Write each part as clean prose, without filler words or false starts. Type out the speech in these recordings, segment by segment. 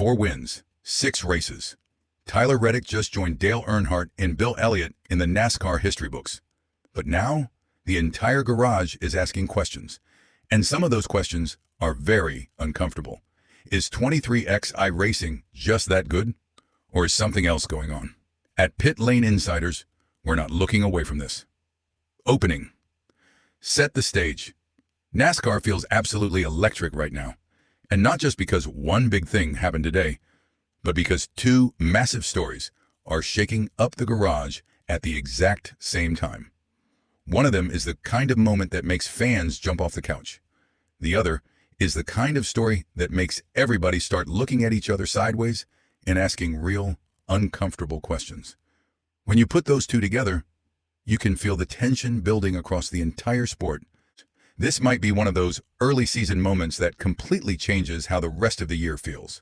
4 wins, 6 races. Tyler Reddick just joined Dale Earnhardt and Bill Elliott in the NASCAR history books. But now, the entire garage is asking questions. And some of those questions are very uncomfortable. Is 23XI Racing just that good? Or is something else going on? At Pit Lane Insiders, we're not looking away from this. Opening. Set the stage. NASCAR feels absolutely electric right now. And not just because one big thing happened today, but because 2 massive stories are shaking up the garage at the exact same time. One of them is the kind of moment that makes fans jump off the couch. The other is the kind of story that makes everybody start looking at each other sideways and asking real, uncomfortable questions. When you put those 2 together, you can feel the tension building across the entire sport. This might be one of those early season moments that completely changes how the rest of the year feels.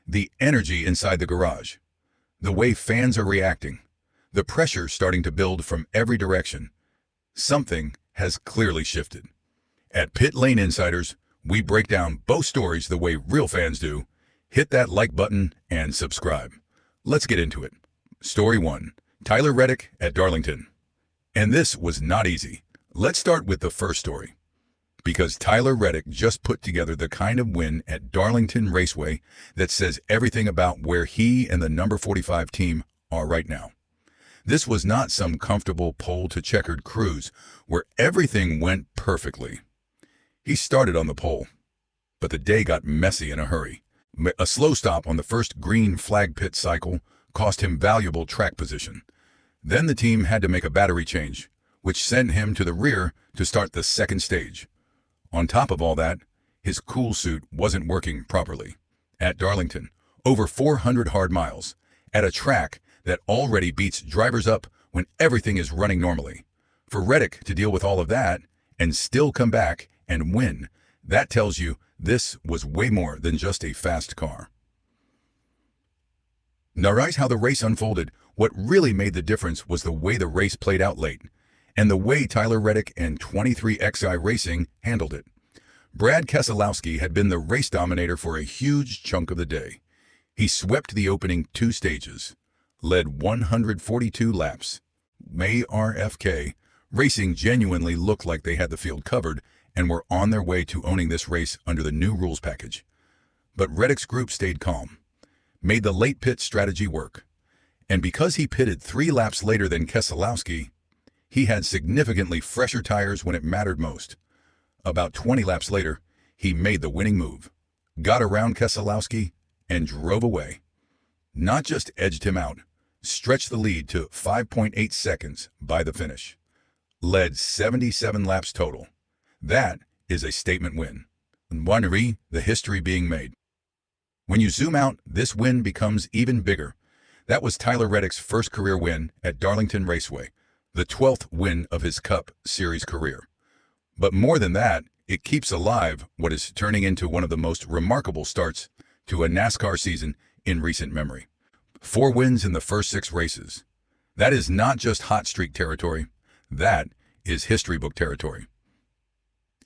The energy inside the garage, the way fans are reacting, the pressure starting to build from every direction. Something has clearly shifted. At Pit Lane Insiders, we break down both stories the way real fans do. Hit that like button and subscribe. Let's get into it. Story 1. Tyler Reddick at Darlington. And this was not easy. Let's start with the first story. Because Tyler Reddick just put together the kind of win at Darlington Raceway that says everything about where he and the number 45 team are right now. This was not some comfortable pole-to-checkered cruise where everything went perfectly. He started on the pole, but the day got messy in a hurry. A slow stop on the first green flag pit cycle cost him valuable track position. Then the team had to make a battery change, which sent him to the rear to start the second stage. On top of all that, his cool suit wasn't working properly. At Darlington, over 400 hard miles, at a track that already beats drivers up when everything is running normally. For Reddick to deal with all of that and still come back and win, that tells you this was way more than just a fast car. Now, right how the race unfolded, what really made the difference was the way the race played out late, and the way Tyler Reddick and 23XI Racing handled it. Brad Keselowski had been the race dominator for a huge chunk of the day. He swept the opening 2 stages, led 142 laps. RFK Racing genuinely looked like they had the field covered and were on their way to owning this race under the new rules package. But Reddick's group stayed calm, made the late pit strategy work. And because he pitted 3 laps later than Keselowski, he had significantly fresher tires when it mattered most. About 20 laps later, he made the winning move, got around Keselowski, and drove away. Not just edged him out, stretched the lead to 5.8 seconds by the finish. Led 77 laps total. That is a statement win. And the history being made. When you zoom out, this win becomes even bigger. That was Tyler Reddick's first career win at Darlington Raceway, the 12th win of his Cup Series career. But more than that, it keeps alive what is turning into one of the most remarkable starts to a NASCAR season in recent memory. 4 wins in the first 6 races. That is not just hot streak territory. That is history book territory.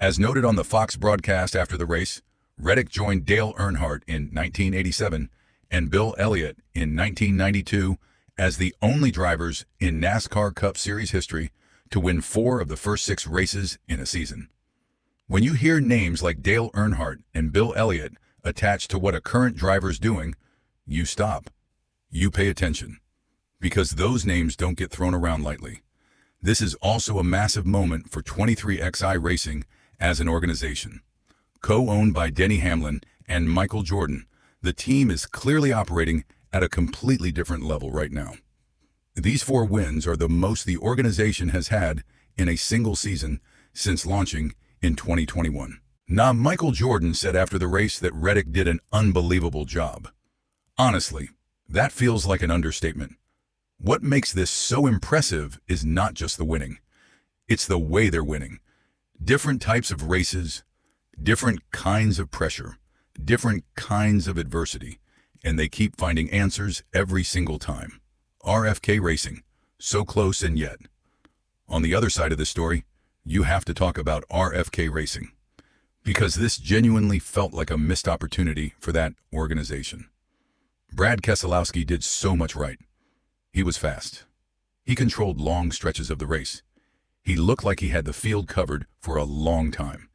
As noted on the Fox broadcast after the race, Reddick joined Dale Earnhardt in 1987 and Bill Elliott in 1992 as the only drivers in NASCAR Cup Series history to win 4 of the first 6 races in a season. When you hear names like Dale Earnhardt and Bill Elliott attached to what a current driver's doing, you stop. You pay attention. Because those names don't get thrown around lightly. This is also a massive moment for 23XI Racing as an organization. Co-owned by Denny Hamlin and Michael Jordan, the team is clearly operating at a completely different level right now. These 4 wins are the most the organization has had in a single season since launching in 2021. Now, Michael Jordan said after the race that Reddick did an unbelievable job. Honestly, that feels like an understatement. What makes this so impressive is not just the winning. It's the way they're winning. Different types of races, different kinds of pressure, different kinds of adversity, and they keep finding answers every single time. RFK Racing, so close and yet. On the other side of this story, you have to talk about RFK Racing, because this genuinely felt like a missed opportunity for that organization. Brad Keselowski did so much right. He was fast. He controlled long stretches of the race. He looked like he had the field covered for a long time.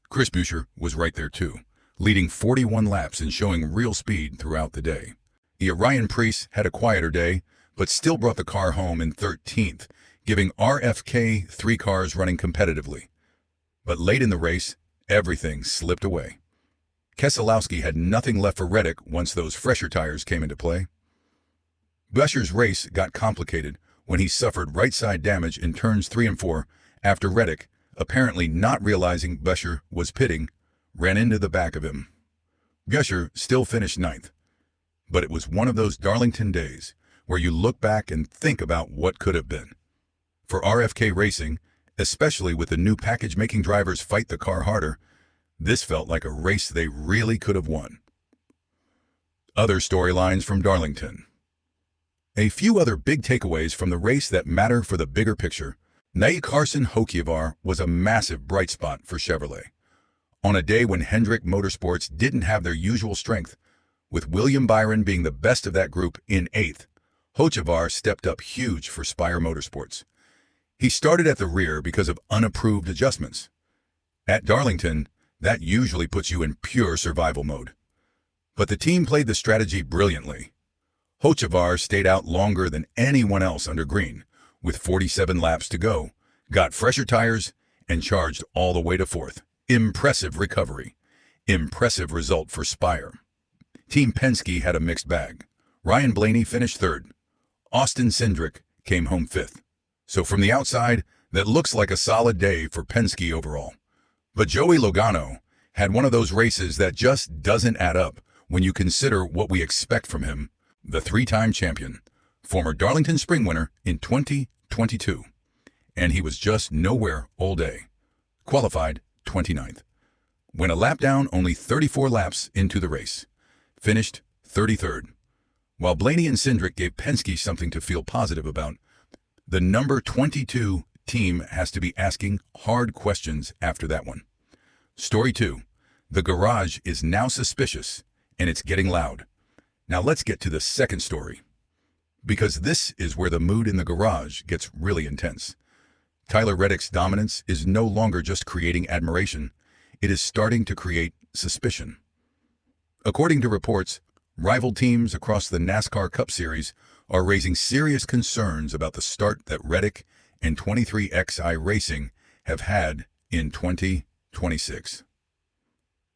Chris Buescher was right there too, leading 41 laps and showing real speed throughout the day. Ryan Preece had a quieter day, but still brought the car home in 13th, giving RFK 3 cars running competitively. But late in the race, everything slipped away. Keselowski had nothing left for Reddick once those fresher tires came into play. Buescher's race got complicated when he suffered right-side damage in turns 3 and 4 after Reddick, apparently not realizing Buescher was pitting, ran into the back of him. Buescher still finished 9th, but it was one of those Darlington days where you look back and think about what could have been. For RFK Racing, especially with the new package making drivers fight the car harder, this felt like a race they really could have won. Other storylines from Darlington. A few other big takeaways from the race that matter for the bigger picture. Carson Hocevar was a massive bright spot for Chevrolet. On a day when Hendrick Motorsports didn't have their usual strength, with William Byron being the best of that group in 8th, Hocevar stepped up huge for Spire Motorsports. He started at the rear because of unapproved adjustments. At Darlington, that usually puts you in pure survival mode. But the team played the strategy brilliantly. Hocevar stayed out longer than anyone else under green, with 47 laps to go, got fresher tires, and charged all the way to 4th. Impressive recovery. Impressive result for Spire. Team Penske had a mixed bag. Ryan Blaney finished 3rd. Austin Cindric came home 5th. So from the outside, that looks like a solid day for Penske overall. But Joey Logano had one of those races that just doesn't add up when you consider what we expect from him, the 3-time champion, former Darlington Spring winner in 2022. And he was just nowhere all day. Qualified 29th. Went a lap down only 34 laps into the race. Finished 33rd. While Blaney and Cindric gave Penske something to feel positive about, the number 22 team has to be asking hard questions after that one. Story 2. The garage is now suspicious, and it's getting loud. Now let's get to the second story, because this is where the mood in the garage gets really intense. Tyler Reddick's dominance is no longer just creating admiration, it is starting to create suspicion. According to reports, rival teams across the NASCAR Cup Series are raising serious concerns about the start that Reddick and 23XI Racing have had in 2026.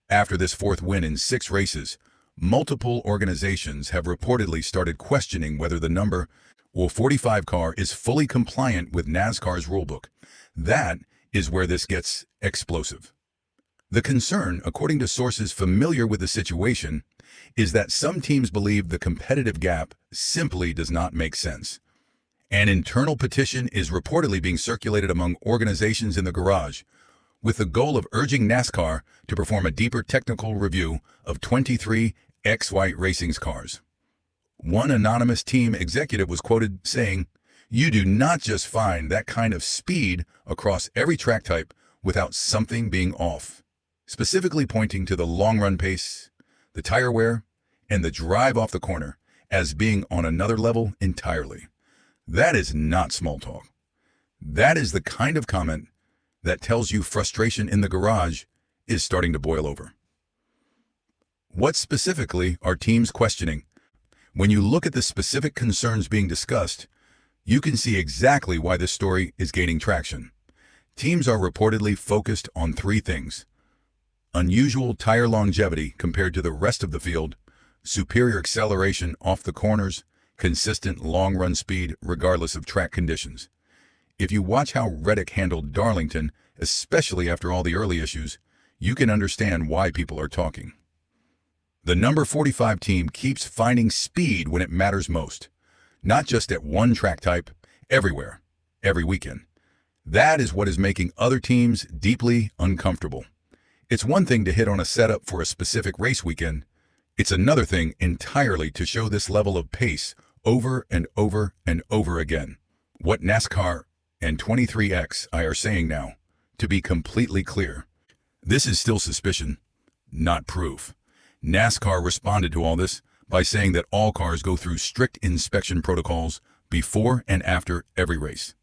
After this 4th win in 6 races, multiple organizations have reportedly started questioning whether the number 45 car is fully compliant with NASCAR's rulebook. That is where this gets explosive. The concern, according to sources familiar with the situation, is that some teams believe the competitive gap simply does not make sense. An internal petition is reportedly being circulated among organizations in the garage, with the goal of urging NASCAR to perform a deeper technical review of 23XI Racing's cars. One anonymous team executive was quoted saying, "You do not just find that kind of speed across every track type without something being off," specifically pointing to the long-run pace, the tire wear, and the drive off the corner as being on another level entirely. That is not small talk. That is the kind of comment that tells you frustration in the garage is starting to boil over. What specifically are teams questioning? When you look at the specific concerns being discussed, you can see exactly why this story is gaining traction. Teams are reportedly focused on 3 things: unusual tire longevity compared to the rest of the field, superior acceleration off the corners, consistent long-run speed regardless of track conditions. If you watch how Reddick handled Darlington, especially after all the early issues, you can understand why people are talking. The number 45 team keeps finding speed when it matters most, not just at one track type, everywhere, every weekend. That is what is making other teams deeply uncomfortable. It's one thing to hit on a setup for a specific race weekend. It's another thing entirely to show this level of pace over and over and over again. What NASCAR and 23XI are saying now, to be completely clear, this is still suspicion, not proof. NASCAR responded to all this by saying that all cars go through strict inspection protocols before and after every race.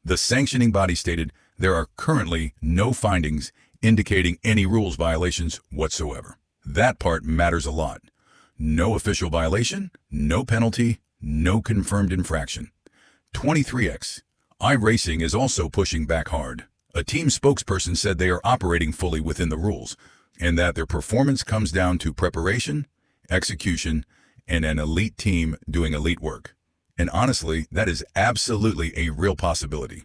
The sanctioning body stated there are currently no findings indicating any rules violations whatsoever. That part matters a lot. No official violation, no penalty, no confirmed infraction. 23X. iRacing is also pushing back hard. A team spokesperson said they are operating fully within the rules, and that their performance comes down to preparation, execution, and an elite team doing elite work. And honestly, that is absolutely a real possibility.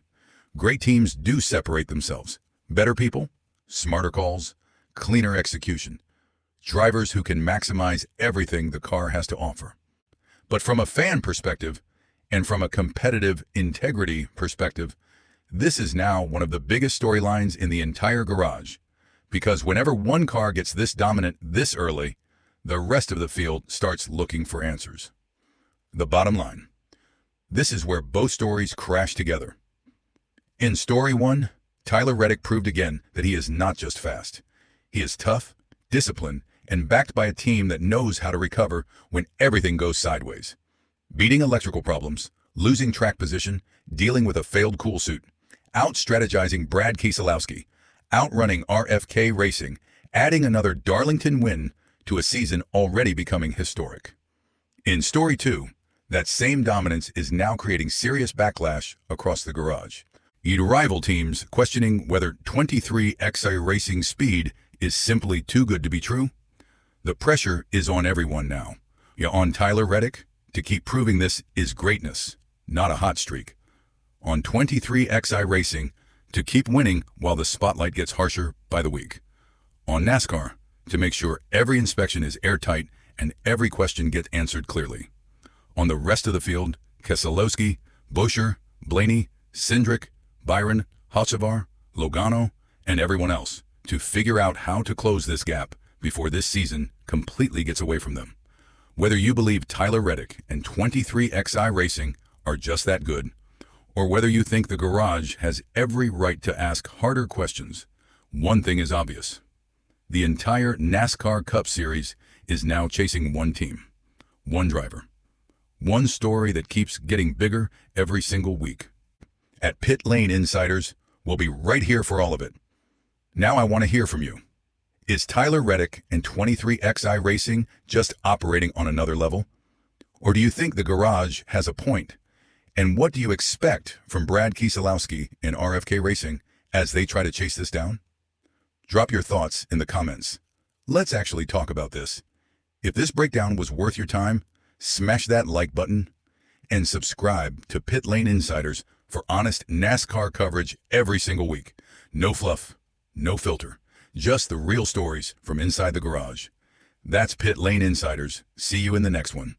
Great teams do separate themselves. Better people, smarter calls, cleaner execution. Drivers who can maximize everything the car has to offer. But from a fan perspective, and from a competitive integrity perspective, this is now one of the biggest storylines in the entire garage. Because whenever one car gets this dominant this early, the rest of the field starts looking for answers. The bottom line. This is where both stories crash together. In story 1, Tyler Reddick proved again that he is not just fast. He is tough, disciplined, and backed by a team that knows how to recover when everything goes sideways. Beating electrical problems, losing track position, dealing with a failed cool suit, out-strategizing Brad Keselowski, outrunning RFK Racing, adding another Darlington win to a season already becoming historic. In story 2, that same dominance is now creating serious backlash across the garage. Rival teams questioning whether 23XI Racing's speed is simply too good to be true. The pressure is on everyone now. On Tyler Reddick to keep proving this is greatness, not a hot streak. On 23XI Racing to keep winning while the spotlight gets harsher by the week. On NASCAR to make sure every inspection is airtight and every question gets answered clearly. On the rest of the field, Keselowski, Buescher, Blaney, Cindric, Byron, Hocevar, Logano, and everyone else to figure out how to close this gap before this season completely gets away from them. Whether you believe Tyler Reddick and 23XI Racing are just that good, or whether you think the garage has every right to ask harder questions, one thing is obvious. The entire NASCAR Cup Series is now chasing one team, one driver, one story that keeps getting bigger every single week. At Pit Lane Insiders, we'll be right here for all of it. Now I want to hear from you. Is Tyler Reddick and 23XI Racing just operating on another level? Or do you think the garage has a point? And what do you expect from Brad Keselowski and RFK Racing as they try to chase this down? Drop your thoughts in the comments. Let's actually talk about this. If this breakdown was worth your time, smash that like button and subscribe to Pit Lane Insiders for honest NASCAR coverage every single week. No fluff, no filter, just the real stories from inside the garage. That's Pit Lane Insiders. See you in the next one.